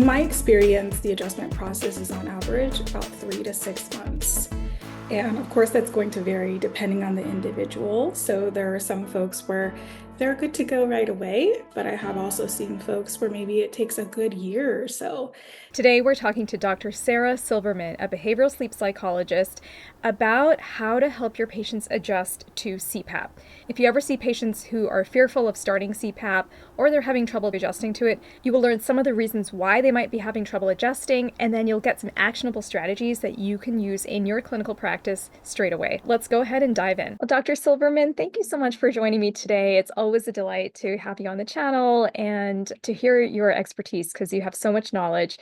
In my experience, the adjustment process is on average about 3 to 6 months. And of course, that's going to vary depending on the individual. So there are some folks where they're good to go right away, but I have also seen folks where maybe it takes a good year or so. Today, we're talking to Dr. Sarah Silverman, a behavioral sleep psychologist, about how to help your patients adjust to CPAP. If you ever see patients who are fearful of starting CPAP or they're having trouble adjusting to it, you will learn some of the reasons why they might be having trouble adjusting, and then you'll get some actionable strategies that you can use in your clinical practice straight away. Let's go ahead and dive in. Well, Dr. Silverman, thank you so much for joining me today. It's always a delight to have you on the channel and to hear your expertise because you have so much knowledge.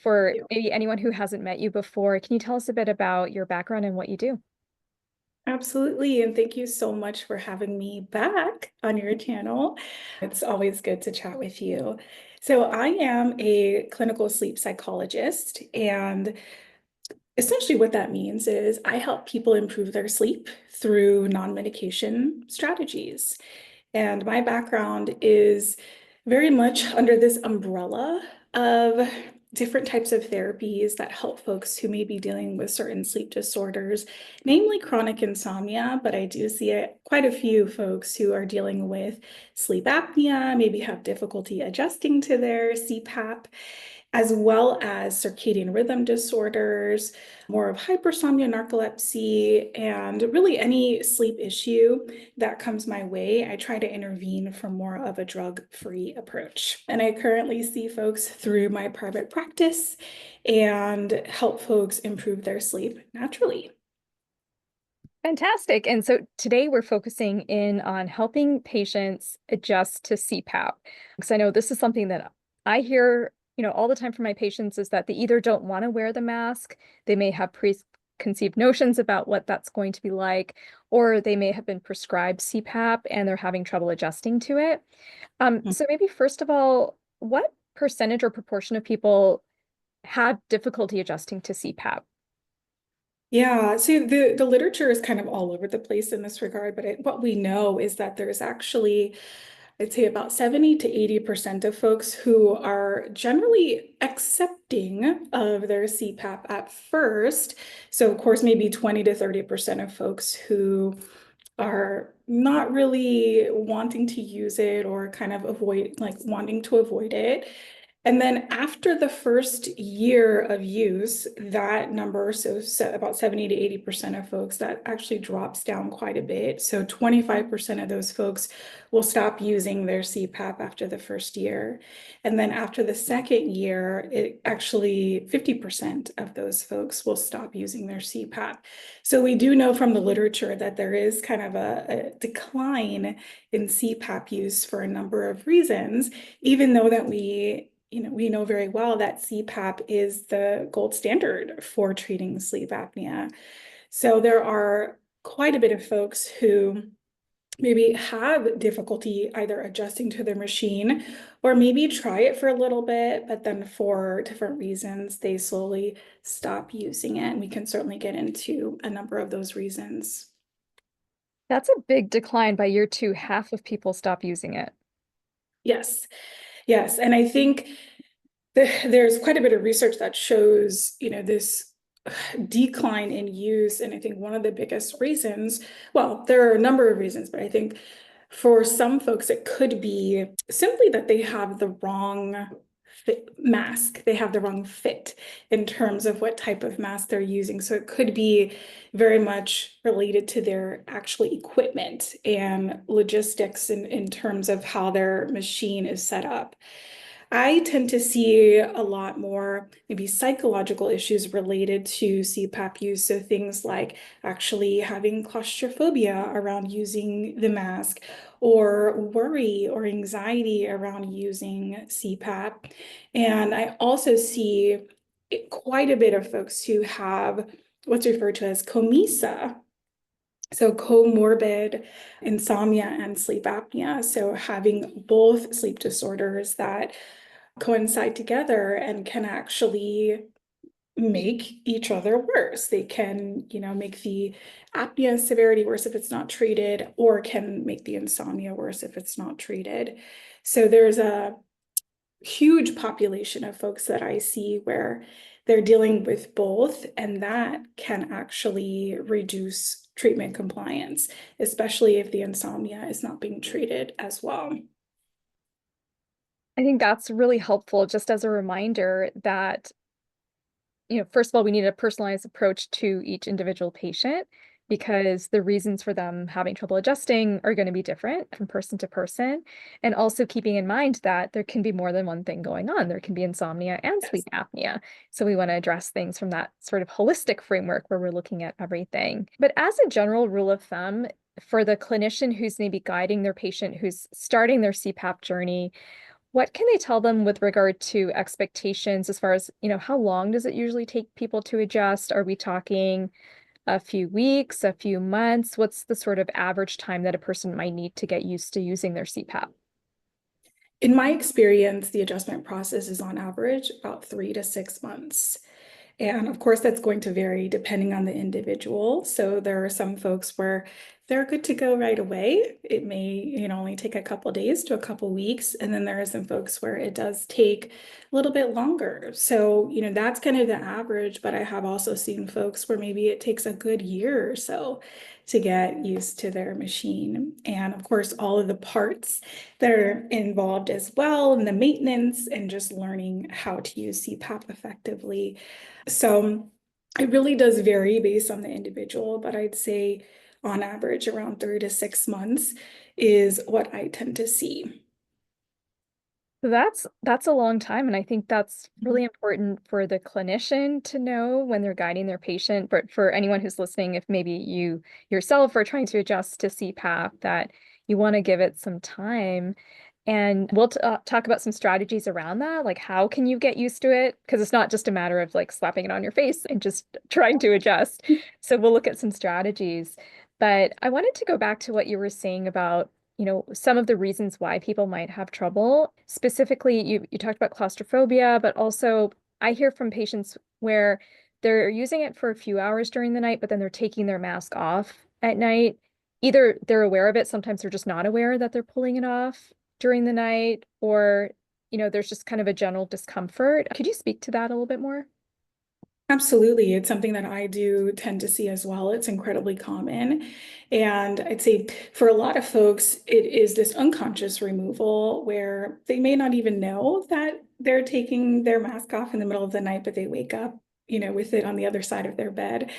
For maybe anyone who hasn't met you before, can you tell us a bit about your background and what you do? Absolutely. And thank you so much for having me back on your channel. It's always good to chat with you. So, I am a clinical sleep psychologist, and essentially what that means is I help people improve their sleep through non-medication strategies. And my background is very much under this umbrella of different types of therapies that help folks who may be dealing with certain sleep disorders, namely chronic insomnia. But I do see quite a few folks who are dealing with sleep apnea, maybe have difficulty adjusting to their CPAP, as well as circadian rhythm disorders, more of hypersomnia, narcolepsy, and really any sleep issue that comes my way. I try to intervene from more of a drug-free approach. And I currently see folks through my private practice and help folks improve their sleep naturally. Fantastic. And so today we're focusing in on helping patients adjust to CPAP. Because I know this is something that I hear, all the time from my patients is that they either don't want to wear the mask, they may have preconceived notions about what that's going to be like, or they may have been prescribed CPAP and they're having trouble adjusting to it. So maybe first of all, what percentage or proportion of people have difficulty adjusting to CPAP? Yeah, so the literature is kind of all over the place in this regard, but what we know is that there's actually, I'd say, about 70 to 80% of folks who are generally accepting of their CPAP at first. So, of course, maybe 20 to 30% of folks who are not really wanting to use it or kind of wanting to avoid it. And then after the first year of use, that number, so about 70 to 80% of folks, that actually drops down quite a bit. So 25% of those folks will stop using their CPAP after the first year. And then after the second year, it actually 50% of those folks will stop using their CPAP. So we do know from the literature that there is kind of a decline in CPAP use for a number of reasons, even though that we know very well that CPAP is the gold standard for treating sleep apnea. So there are quite a bit of folks who maybe have difficulty either adjusting to their machine or maybe try it for a little bit, but then for different reasons, they slowly stop using it. And we can certainly get into a number of those reasons. That's a big decline. By year two, half of people stop using it. Yes, yes. And I think there's quite a bit of research that shows, this decline in use. And I think one of the biggest reasons, well, there are a number of reasons, but I think for some folks, it could be simply that they have the wrong mask. They have the wrong fit in terms of what type of mask they're using. So it could be very much related to their actual equipment and logistics in terms of how their machine is set up. I tend to see a lot more maybe psychological issues related to CPAP use. So things like actually having claustrophobia around using the mask, or worry or anxiety around using CPAP. And I also see quite a bit of folks who have what's referred to as COMISA. So comorbid insomnia and sleep apnea. So having both sleep disorders that coincide together and can actually make each other worse. They can, make the apnea severity worse if it's not treated, or can make the insomnia worse if it's not treated. So there's huge population of folks that I see where they're dealing with both, and that can actually reduce treatment compliance, especially if the insomnia is not being treated as well. I think that's really helpful just as a reminder that, first of all, we need a personalized approach to each individual patient because the reasons for them having trouble adjusting are going to be different from person to person. And also keeping in mind that there can be more than one thing going on. There can be insomnia and sleep Yes. apnea. So we want to address things from that sort of holistic framework where we're looking at everything. But as a general rule of thumb, for the clinician who's maybe guiding their patient who's starting their CPAP journey, what can they tell them with regard to expectations as far as, how long does it usually take people to adjust? Are we talking a few weeks, a few months? What's the sort of average time that a person might need to get used to using their CPAP? In my experience, the adjustment process is on average about 3 to 6 months. And of course, that's going to vary depending on the individual. So there are some folks where they're good to go right away. It may, only take a couple days to a couple weeks. And then there are some folks where it does take a little bit longer. So, that's kind of the average. But I have also seen folks where maybe it takes a good year or so to get used to their machine. And of course, all of the parts that are involved as well, and the maintenance and just learning how to use CPAP effectively. So it really does vary based on the individual, but I'd say on average around 3 to 6 months is what I tend to see. So that's a long time, and I think that's really important for the clinician to know when they're guiding their patient. But for anyone who's listening, if maybe you yourself are trying to adjust to CPAP, that you want to give it some time. And we'll talk about some strategies around that, like how can you get used to it? Because it's not just a matter of like slapping it on your face and just trying to adjust. So we'll look at some strategies. But I wanted to go back to what you were saying about some of the reasons why people might have trouble. Specifically, you talked about claustrophobia, but also I hear from patients where they're using it for a few hours during the night, but then they're taking their mask off at night. Either they're aware of it, sometimes they're just not aware that they're pulling it off during the night, or there's just kind of a general discomfort. Could you speak to that a little bit more? Absolutely. It's something that I do tend to see as well. It's incredibly common. And I'd say for a lot of folks, it is this unconscious removal where they may not even know that they're taking their mask off in the middle of the night, but they wake up, with it on the other side of their bed.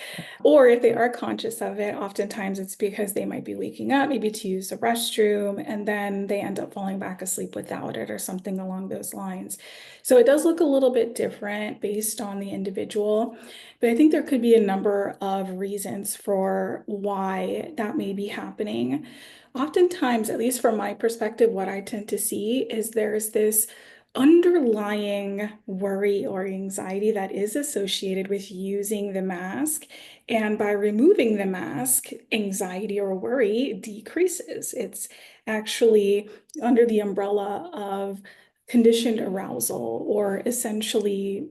Or if they are conscious of it, oftentimes it's because they might be waking up, maybe to use the restroom, and then they end up falling back asleep without it or something along those lines. So it does look a little bit different based on the individual, but I think there could be a number of reasons for why that may be happening. Oftentimes, at least from my perspective, what I tend to see is there's this underlying worry or anxiety that is associated with using the mask. And by removing the mask, anxiety or worry decreases. It's actually under the umbrella of conditioned arousal, or essentially,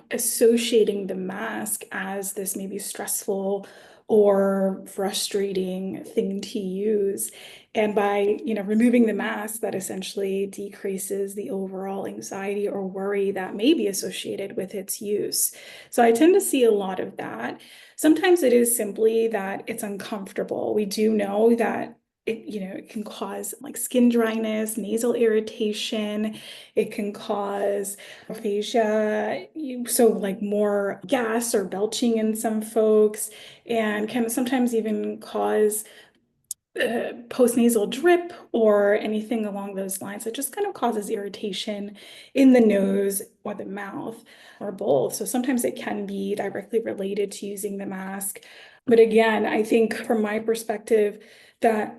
associating the mask as this maybe stressful or frustrating thing to use. And by, removing the mask, that essentially decreases the overall anxiety or worry that may be associated with its use. So I tend to see a lot of that. Sometimes it is simply that it's uncomfortable. We do know that it can cause like skin dryness, nasal irritation. It can cause aphasia, so like more gas or belching in some folks, and can sometimes even cause postnasal drip or anything along those lines. It just kind of causes irritation in the nose or the mouth or both. So sometimes it can be directly related to using the mask. But again, I think from my perspective, that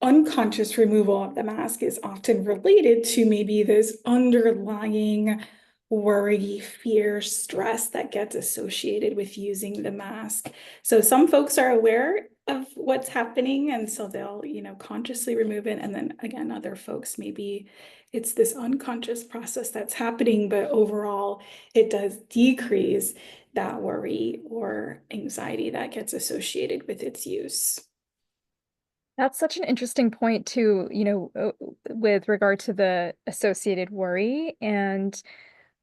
unconscious removal of the mask is often related to maybe this underlying worry, fear, stress that gets associated with using the mask. So some folks are aware of what's happening, and so they'll, consciously remove it. And then again, other folks, maybe it's this unconscious process that's happening, but overall, it does decrease that worry or anxiety that gets associated with its use. That's such an interesting point too, with regard to the associated worry. And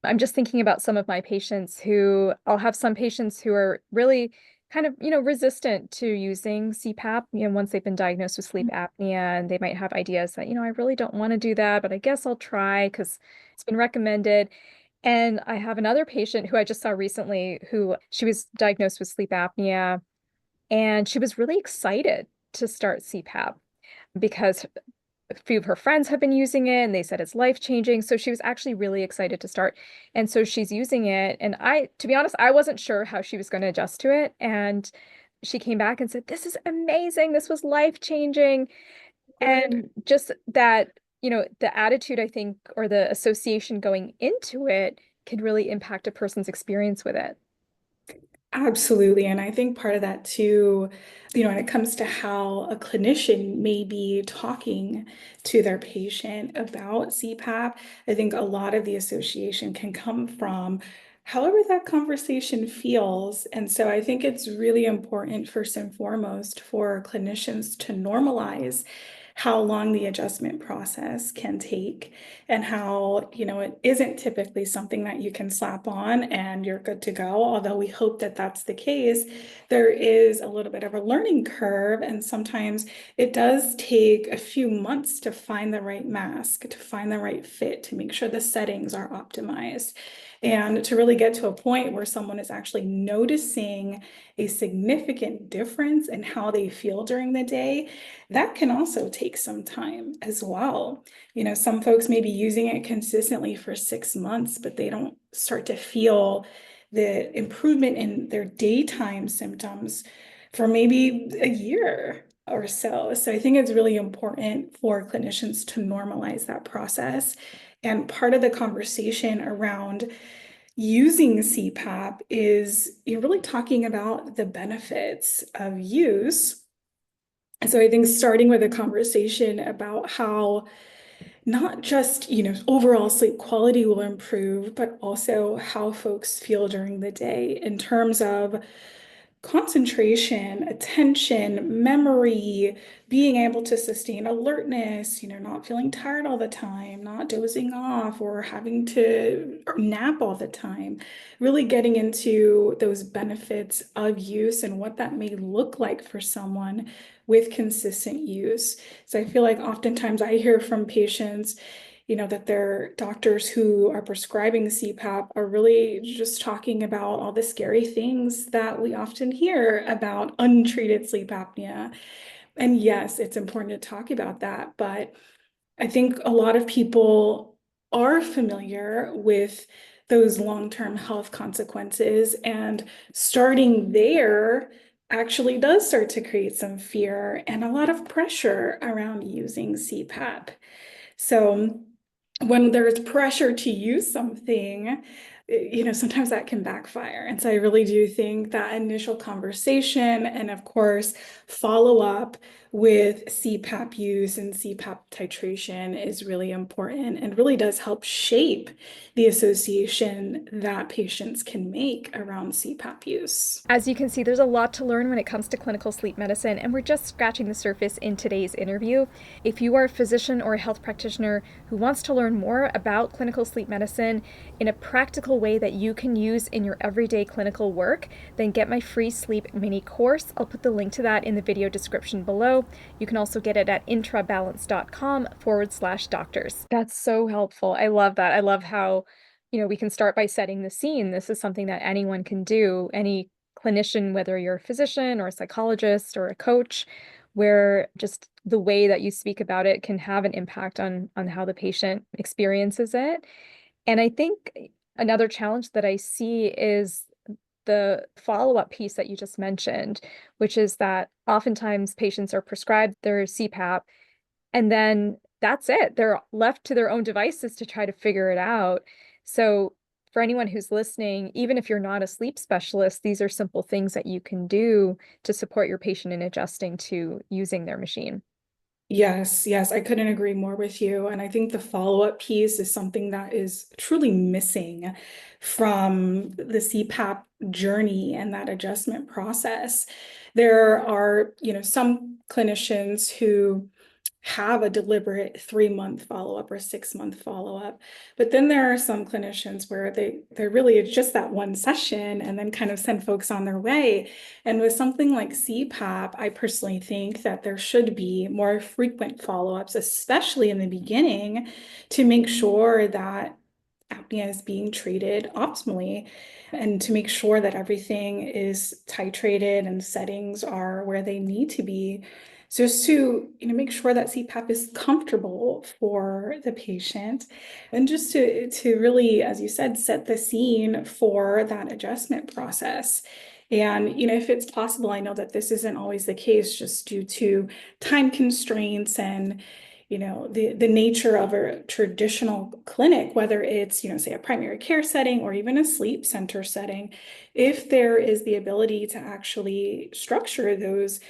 I'm just thinking about some of my patients who I'll have some patients who are really kind of, resistant to using CPAP, once they've been diagnosed with sleep apnea, and they might have ideas that, I really don't want to do that, but I guess I'll try because it's been recommended. And I have another patient who I just saw recently who she was diagnosed with sleep apnea, and she was really excited to start CPAP because a few of her friends have been using it and they said it's life-changing. So she was actually really excited to start. And so she's using it. And to be honest, I wasn't sure how she was going to adjust to it. And she came back and said, "This is amazing. This was life-changing." Good. And just that, the attitude, I think, or the association going into it can really impact a person's experience with it. Absolutely. And I think part of that too, when it comes to how a clinician may be talking to their patient about CPAP, I think a lot of the association can come from however that conversation feels. And so I think it's really important, first and foremost, for clinicians to normalize how long the adjustment process can take and how, it isn't typically something that you can slap on and you're good to go. Although we hope that that's the case, there is a little bit of a learning curve. And sometimes it does take a few months to find the right mask, to find the right fit, to make sure the settings are optimized. And to really get to a point where someone is actually noticing a significant difference in how they feel during the day, that can also take some time as well. Some folks may be using it consistently for 6 months, but they don't start to feel the improvement in their daytime symptoms for maybe a year or so. So I think it's really important for clinicians to normalize that process. And part of the conversation around using CPAP is you're really talking about the benefits of use. So I think starting with a conversation about how not just, overall sleep quality will improve, but also how folks feel during the day in terms of concentration, attention, memory, being able to sustain alertness, not feeling tired all the time, not dozing off or having to nap all the time, really getting into those benefits of use and what that may look like for someone with consistent use. So I feel like oftentimes I hear from patients, that their doctors who are prescribing CPAP are really just talking about all the scary things that we often hear about untreated sleep apnea. And yes, it's important to talk about that, but I think a lot of people are familiar with those long-term health consequences, and starting there actually does start to create some fear and a lot of pressure around using CPAP. So when there's pressure to use something, sometimes that can backfire. And so I really do think that initial conversation and, of course, follow up with CPAP use and CPAP titration is really important and really does help shape the association that patients can make around CPAP use. As you can see, there's a lot to learn when it comes to clinical sleep medicine, and we're just scratching the surface in today's interview. If you are a physician or a health practitioner who wants to learn more about clinical sleep medicine in a practical way that you can use in your everyday clinical work, then get my free sleep mini course. I'll put the link to that in the video description below. You can also get it at intrabalance.com/doctors. That's so helpful. I love that. I love how, we can start by setting the scene. This is something that anyone can do, any clinician, whether you're a physician or a psychologist or a coach, where just the way that you speak about it can have an impact on how the patient experiences it. And I think another challenge that I see is the follow-up piece that you just mentioned, which is that oftentimes patients are prescribed their CPAP and then that's it. They're left to their own devices to try to figure it out. So for anyone who's listening, even if you're not a sleep specialist, these are simple things that you can do to support your patient in adjusting to using their machine. Yes, yes, I couldn't agree more with you. And I think the follow-up piece is something that is truly missing from the CPAP journey and that adjustment process. There are, some clinicians who have a deliberate 3-month follow-up or 6-month follow-up. But then there are some clinicians where they're really it's just that one session and then kind of send folks on their way. And with something like CPAP, I personally think that there should be more frequent follow-ups, especially in the beginning, to make sure that apnea is being treated optimally and to make sure that everything is titrated and settings are where they need to be. So just to, make sure that CPAP is comfortable for the patient and just to really, as you said, set the scene for that adjustment process. And, if it's possible, I know that this isn't always the case just due to time constraints and the nature of a traditional clinic, whether it's, say a primary care setting or even a sleep center setting, if there is the ability to actually structure those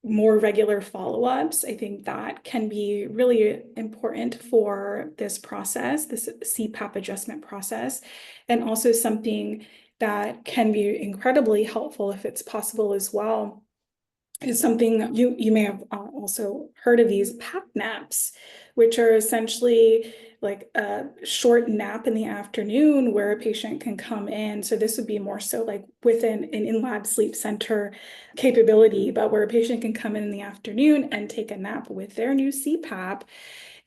more regular follow-ups, I think that can be really important for this process, this CPAP adjustment process, and also something that can be incredibly helpful if it's possible as well is something you may have also heard of these PAP naps, which are essentially like a short nap in the afternoon where a patient can come in. So this would be more so like within an in-lab sleep center capability, but where a patient can come in the afternoon and take a nap with their new CPAP.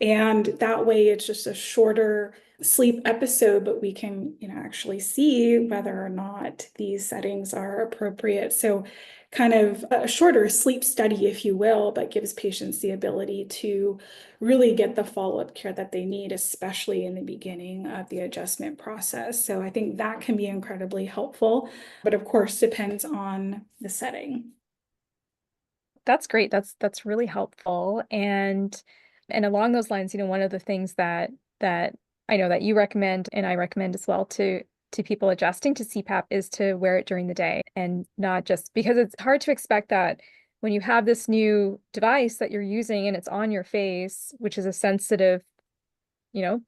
And that way it's just a shorter sleep episode, but we can, actually see whether or not these settings are appropriate. So kind of a shorter sleep study, if you will, but gives patients the ability to really get the follow-up care that they need, especially in the beginning of the adjustment process. So I think that can be incredibly helpful, but of course depends on the setting. That's great. That's really helpful. And along those lines, one of the things that I know that you recommend and I recommend as well to people adjusting to CPAP is to wear it during the day and not just because it's hard to expect that when you have this new device that you're using and it's on your face, which is a sensitive,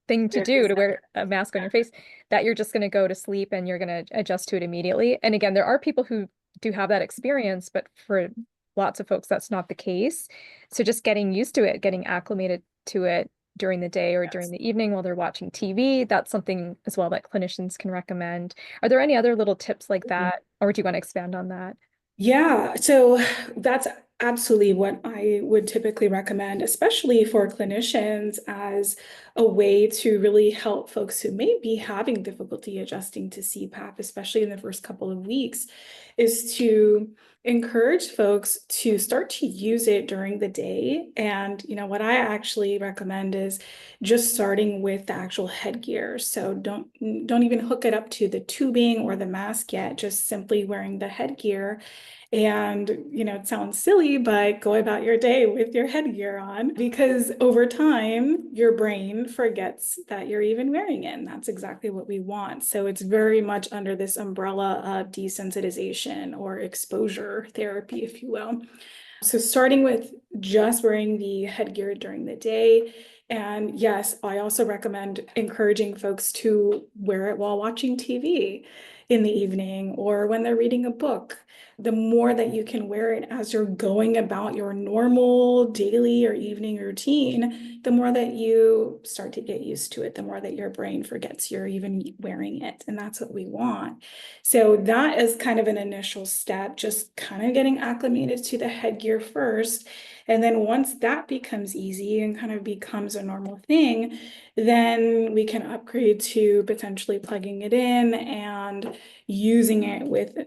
thing to do to wear a mask on your face, that you're just going to go to sleep and you're going to adjust to it immediately. And again, there are people who do have that experience, but for lots of folks, that's not the case. So just getting used to it, getting acclimated to it during the day or during Yes. the evening while they're watching TV, that's something as well that clinicians can recommend. Are there any other little tips like that, or do you want to expand on that? Yeah, so that's absolutely what I would typically recommend, especially for clinicians, as a way to really help folks who may be having difficulty adjusting to CPAP, especially in the first couple of weeks, is to encourage folks to start to use it during the day. And, what I actually recommend is just starting with the actual headgear. So don't even hook it up to the tubing or the mask yet, just simply wearing the headgear and, it sounds silly, but go about your day with your headgear on because over time, your brain forgets that you're even wearing it. And that's exactly what we want. So it's very much under this umbrella of desensitization or exposure therapy, if you will. So starting with just wearing the headgear during the day. And yes, I also recommend encouraging folks to wear it while watching TV in the evening or when they're reading a book. The more that you can wear it as you're going about your normal daily or evening routine, the more that you start to get used to it, the more that your brain forgets you're even wearing it. And that's what we want. So that is kind of an initial step, just kind of getting acclimated to the headgear first. And then once that becomes easy and kind of becomes a normal thing, then we can upgrade to potentially plugging it in and using it with,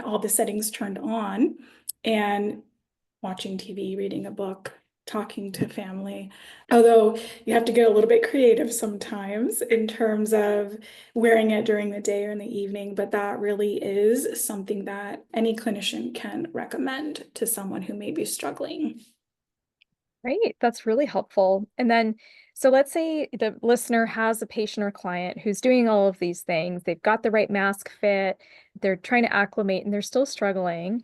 all the settings turned on and watching TV, reading a book, talking to family. Although you have to get a little bit creative sometimes in terms of wearing it during the day or in the evening, but that really is something that any clinician can recommend to someone who may be struggling. Great, that's really helpful. And then, so let's say the listener has a patient or client who's doing all of these things. They've got the right mask fit, they're trying to acclimate and they're still struggling.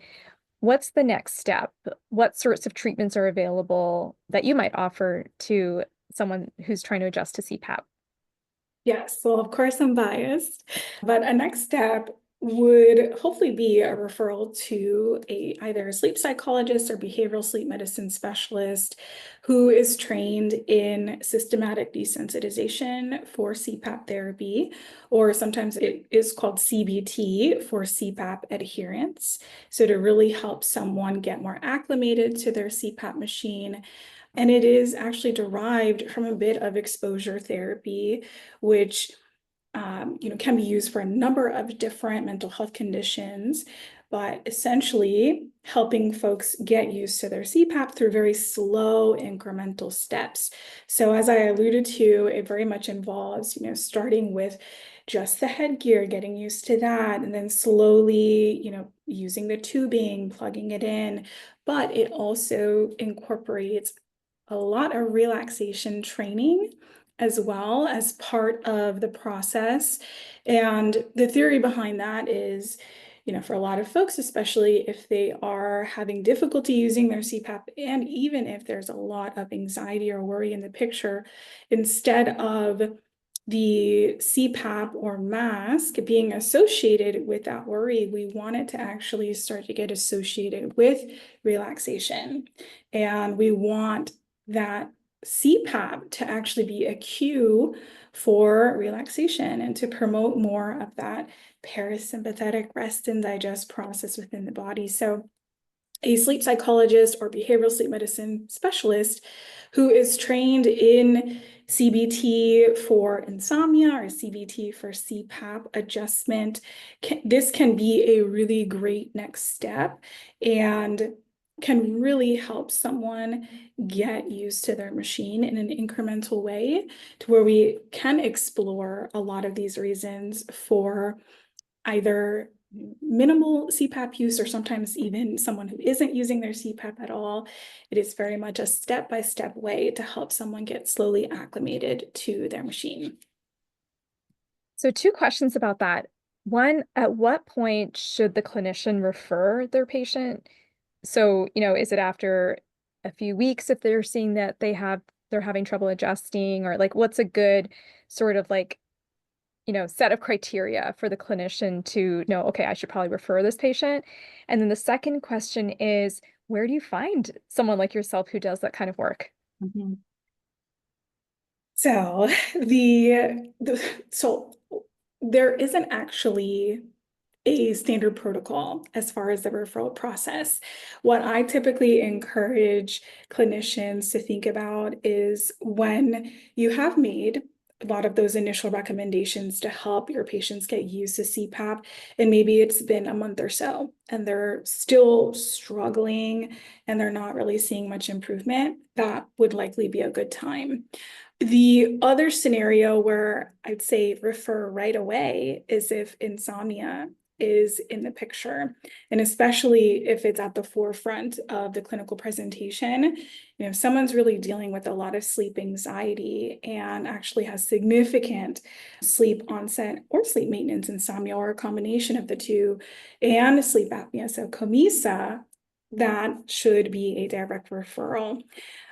what's the next step? What sorts of treatments are available that you might offer to someone who's trying to adjust to CPAP? Yes, well, of course, I'm biased, but a next step would hopefully be a referral to either a sleep psychologist or behavioral sleep medicine specialist who is trained in systematic desensitization for CPAP therapy, or sometimes it is called CBT for CPAP adherence. So to really help someone get more acclimated to their CPAP machine. And it is actually derived from a bit of exposure therapy, which can be used for a number of different mental health conditions, but essentially helping folks get used to their CPAP through very slow incremental steps. So as I alluded to, it very much involves, starting with just the headgear, getting used to that, and then slowly, using the tubing, plugging it in. But it also incorporates a lot of relaxation training as well as part of the process. And the theory behind that is, for a lot of folks, especially if they are having difficulty using their CPAP, and even if there's a lot of anxiety or worry in the picture, instead of the CPAP or mask being associated with that worry, we want it to actually start to get associated with relaxation. And we want that CPAP to actually be a cue for relaxation and to promote more of that parasympathetic rest and digest process within the body. So a sleep psychologist or behavioral sleep medicine specialist who is trained in CBT for insomnia or CBT for CPAP adjustment. This can be a really great next step and can really help someone get used to their machine in an incremental way to where we can explore a lot of these reasons for either minimal CPAP use or sometimes even someone who isn't using their CPAP at all. It is very much a step-by-step way to help someone get slowly acclimated to their machine. So, two questions about that. One, at what point should the clinician refer their patient? So, is it after a few weeks if they're seeing that they're having trouble adjusting, or like what's a good sort of like, set of criteria for the clinician to know, okay, I should probably refer this patient? And then the second question is, where do you find someone like yourself who does that kind of work? Mhm. So so there isn't actually a standard protocol as far as the referral process. What I typically encourage clinicians to think about is when you have made a lot of those initial recommendations to help your patients get used to CPAP, and maybe it's been a month or so, and they're still struggling and they're not really seeing much improvement, that would likely be a good time. The other scenario where I'd say refer right away is if insomnia is in the picture, and especially if it's at the forefront of the clinical presentation. If someone's really dealing with a lot of sleep anxiety and actually has significant sleep onset or sleep maintenance insomnia, or a combination of the two, and sleep apnea, so COMISA, that should be a direct referral.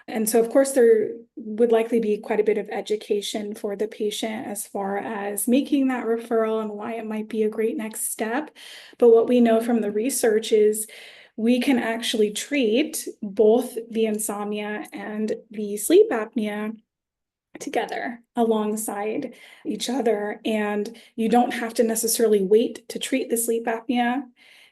And so, of course, there would likely be quite a bit of education for the patient as far as making that referral and why it might be a great next step. But what we know from the research is we can actually treat both the insomnia and the sleep apnea together alongside each other. And you don't have to necessarily wait to treat the sleep apnea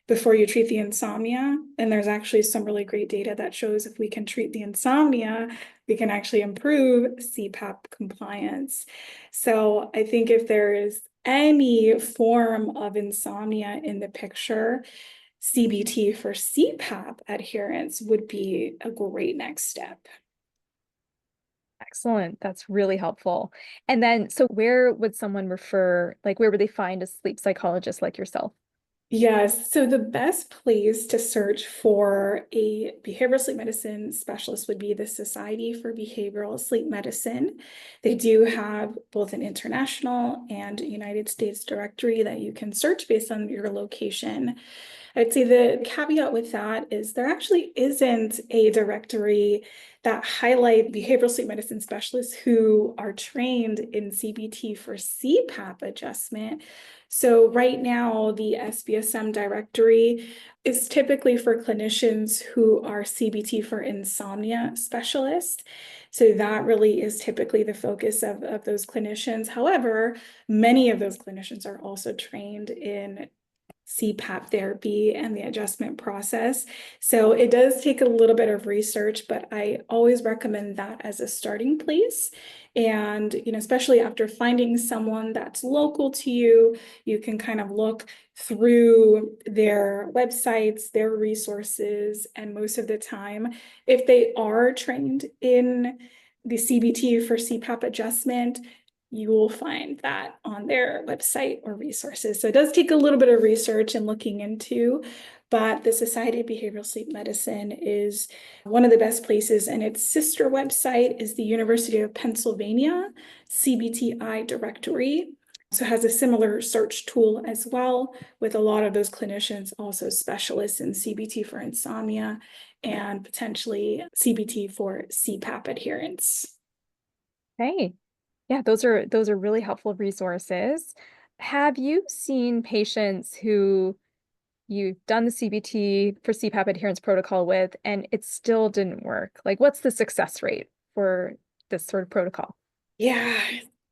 before you treat the insomnia. And there's actually some really great data that shows if we can treat the insomnia, we can actually improve CPAP compliance. So I think if there is any form of insomnia in the picture, CBT for CPAP adherence would be a great next step. Excellent. That's really helpful. And then, so where would someone refer, like, where would they find a sleep psychologist like yourself? Yes, so the best place to search for a behavioral sleep medicine specialist would be the Society for Behavioral Sleep Medicine. They do have both an international and United States directory that you can search based on your location. I'd say the caveat with that is there actually isn't a directory that highlight behavioral sleep medicine specialists who are trained in CBT for CPAP adjustment. So right now, the SBSM directory is typically for clinicians who are CBT for insomnia specialists. So that really is typically the focus of those clinicians. However, many of those clinicians are also trained in CPAP therapy and the adjustment process. So it does take a little bit of research, but I always recommend that as a starting place. And, especially after finding someone that's local to you, you can kind of look through their websites, their resources, and most of the time, if they are trained in the CBT for CPAP adjustment, you will find that on their website or resources. So it does take a little bit of research and looking into, but the Society of Behavioral Sleep Medicine is one of the best places, and its sister website is the University of Pennsylvania CBTI directory. So it has a similar search tool as well, with a lot of those clinicians also specialists in CBT for insomnia and potentially CBT for CPAP adherence. Hey, yeah, those are really helpful resources. Have you seen patients who you've done the CBT for CPAP adherence protocol with, and it still didn't work? Like, what's the success rate for this sort of protocol? Yeah,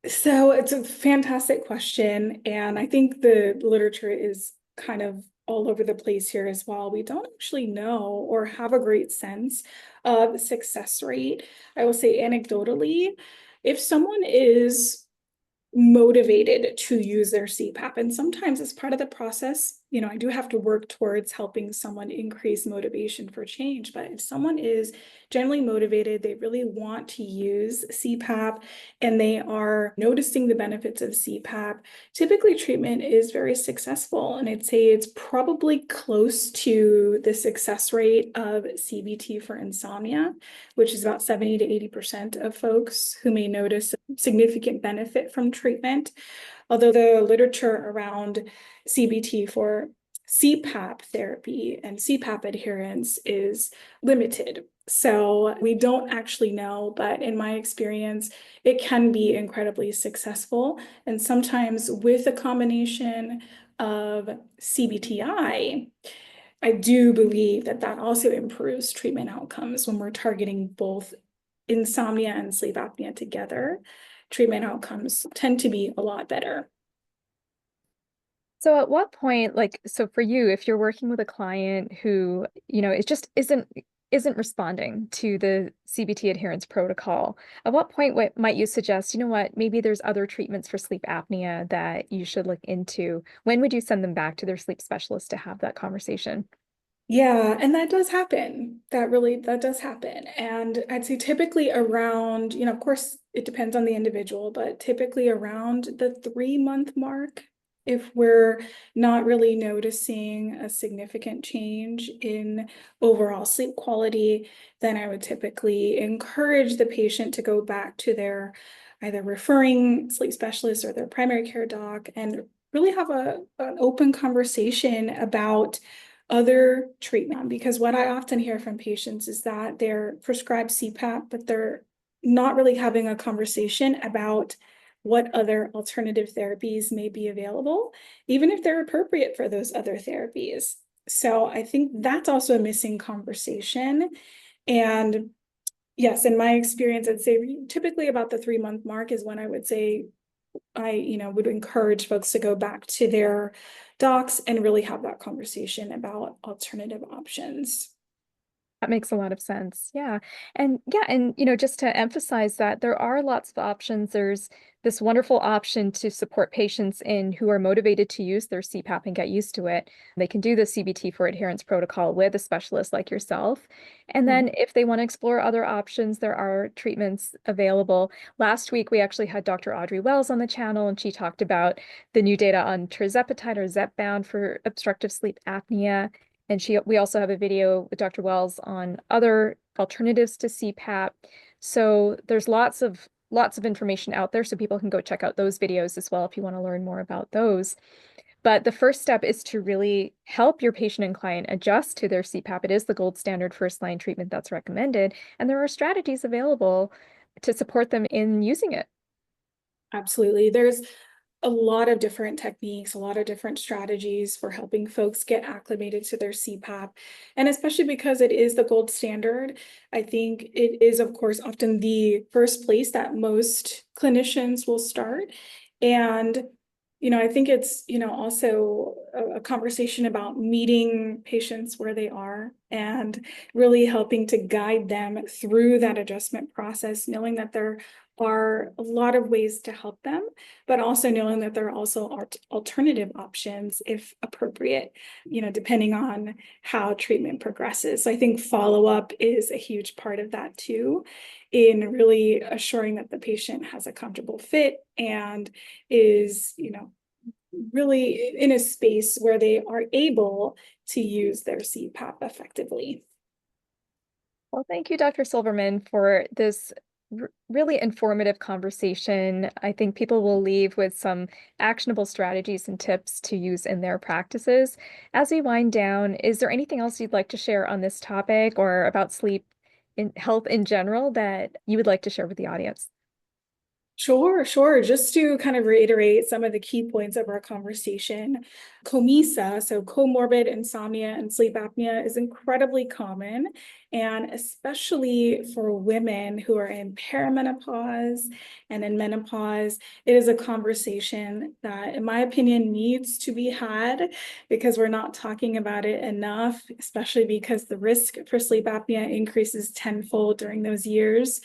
so it's a fantastic question. And I think the literature is kind of all over the place here as well. We don't actually know or have a great sense of success rate. I will say anecdotally, if someone is motivated to use their CPAP. And sometimes as part of the process, I do have to work towards helping someone increase motivation for change. But if someone is generally motivated, they really want to use CPAP and they are noticing the benefits of CPAP, typically treatment is very successful. And I'd say it's probably close to the success rate of CBT for insomnia, which is about 70 to 80% of folks who may notice significant benefit from treatment. Although the literature around CBT for CPAP therapy and CPAP adherence is limited. So we don't actually know, but in my experience, it can be incredibly successful. And sometimes with a combination of CBTI, I do believe that that also improves treatment outcomes when we're targeting both insomnia and sleep apnea together. Treatment outcomes tend to be a lot better. So at what point, like, so for you, if you're working with a client who, it just isn't responding to the CBT adherence protocol, at what point might you suggest, what, maybe there's other treatments for sleep apnea that you should look into? When would you send them back to their sleep specialist to have that conversation? Yeah, and that does happen. That does happen. And I'd say typically around, of course, it depends on the individual, but typically around the 3-month mark, if we're not really noticing a significant change in overall sleep quality, then I would typically encourage the patient to go back to their either referring sleep specialist or their primary care doc and really have an open conversation about other treatment, because what I often hear from patients is that they're prescribed CPAP, but they're not really having a conversation about what other alternative therapies may be available, even if they're appropriate for those other therapies. So I think that's also a missing conversation. And yes, in my experience, I'd say typically about the 3-month mark is when I would say I would encourage folks to go back to their docs and really have that conversation about alternative options. That makes a lot of sense. Yeah. And yeah, and just to emphasize that there are lots of options. There's this wonderful option to support patients in who are motivated to use their CPAP and get used to it. They can do the CBT for adherence protocol with a specialist like yourself. And then Mhm. if they want to explore other options, there are treatments available. Last week we actually had Dr. Audrey Wells on the channel, and she talked about the new data on tirzepatide or Zepbound for obstructive sleep apnea. And we also have a video with Dr. Wells on other alternatives to CPAP. So there's lots of information out there, so people can go check out those videos as well if you want to learn more about those. But the first step is to really help your patient and client adjust to their CPAP. It is the gold standard first line treatment that's recommended, and there are strategies available to support them in using it. Absolutely. There's a lot of different techniques, a lot of different strategies for helping folks get acclimated to their CPAP. And especially because it is the gold standard, I think it is, of course, often the first place that most clinicians will start. And, I think it's, also a conversation about meeting patients where they are and really helping to guide them through that adjustment process, knowing that there are a lot of ways to help them, but also knowing that there are also alternative options if appropriate, depending on how treatment progresses. So I think follow-up is a huge part of that too, in really assuring that the patient has a comfortable fit and is, really in a space where they are able to use their CPAP effectively. Well, thank you, Dr. Silverman, for this really informative conversation. I think people will leave with some actionable strategies and tips to use in their practices. As we wind down, is there anything else you'd like to share on this topic or about sleep in health in general that you would like to share with the audience? Sure, sure. Just to kind of reiterate some of the key points of our conversation, COMISA, so comorbid insomnia and sleep apnea, is incredibly common, and especially for women who are in perimenopause and in menopause, it is a conversation that, in my opinion, needs to be had because we're not talking about it enough, especially because the risk for sleep apnea increases tenfold during those years.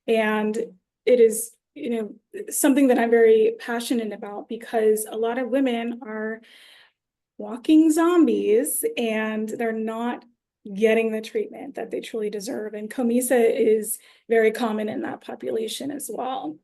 And it is, something that I'm very passionate about because a lot of women are walking zombies and they're not getting the treatment that they truly deserve. And COMISA is very common in that population as well.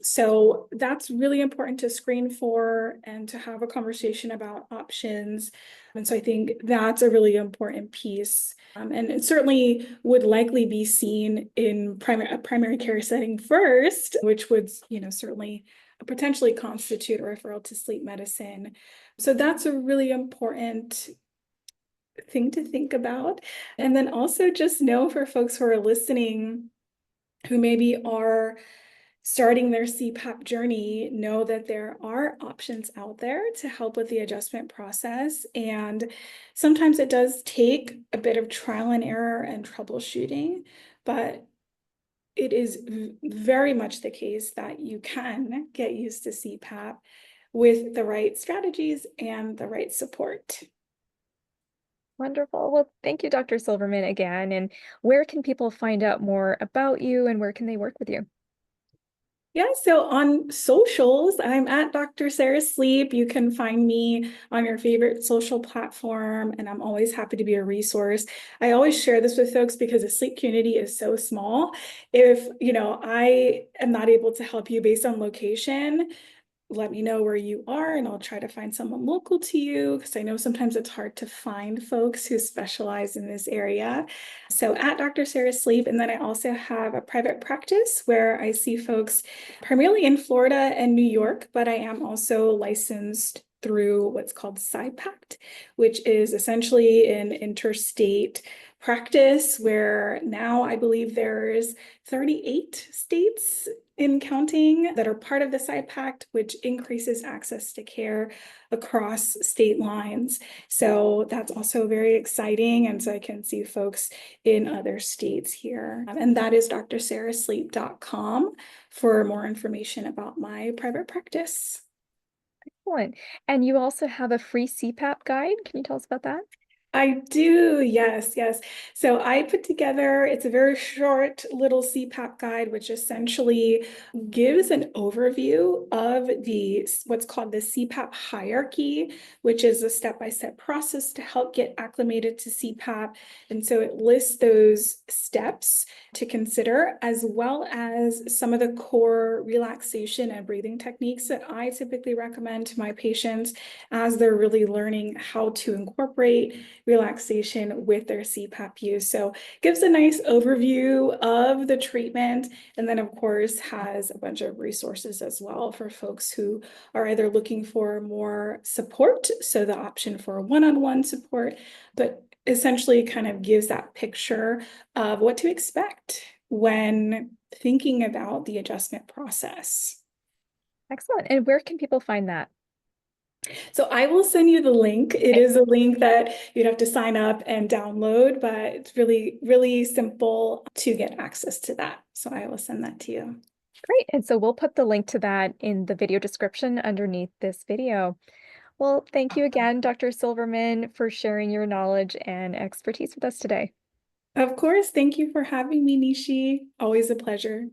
So that's really important to screen for and to have a conversation about options. And so I think that's a really important piece. And it certainly would likely be seen in a primary care setting first, which would, certainly potentially constitute a referral to sleep medicine. So that's a really important thing to think about. And then also just know for folks who are listening who maybe are starting their CPAP journey, know that there are options out there to help with the adjustment process. And sometimes it does take a bit of trial and error and troubleshooting, but it is very much the case that you can get used to CPAP with the right strategies and the right support. Wonderful. Well, thank you, Dr. Silverman, again. And where can people find out more about you and where can they work with you? Yeah, so on socials, I'm at Dr. Sarah Sleep. You can find me on your favorite social platform, and I'm always happy to be a resource. I always share this with folks because the sleep community is so small. If, I am not able to help you based on location, let me know where you are and I'll try to find someone local to you because I know sometimes it's hard to find folks who specialize in this area. So at Dr. Sarah Sleep, and then I also have a private practice where I see folks primarily in Florida and New York, but I am also licensed through what's called PsyPACT, which is essentially an interstate practice where now I believe there's 38 states in counting that are part of the PsyPACT, which increases access to care across state lines. So that's also very exciting. And so I can see folks in other states here. And that is drsarahsleep.com for more information about my private practice. Excellent. And you also have a free CPAP guide. Can you tell us about that? I do, yes, yes. So I put together, it's a very short little CPAP guide, which essentially gives an overview of the what's called the CPAP hierarchy, which is a step-by-step process to help get acclimated to CPAP. And so it lists those steps to consider, as well as some of the core relaxation and breathing techniques that I typically recommend to my patients as they're really learning how to incorporate relaxation with their CPAP use. So gives a nice overview of the treatment, and then of course has a bunch of resources as well for folks who are either looking for more support, so the option for one-on-one support, but essentially kind of gives that picture of what to expect when thinking about the adjustment process. Excellent. And where can people find that? So I will send you the link. It Okay, is a link that you'd have to sign up and download, but it's really, really simple to get access to that. So I will send that to you. great. And so we'll put the link to that in the video description underneath this video. Well, thank you again, Dr. Silverman, for sharing your knowledge and expertise with us today. Of course, thank you for having me, Nishi. Always a pleasure.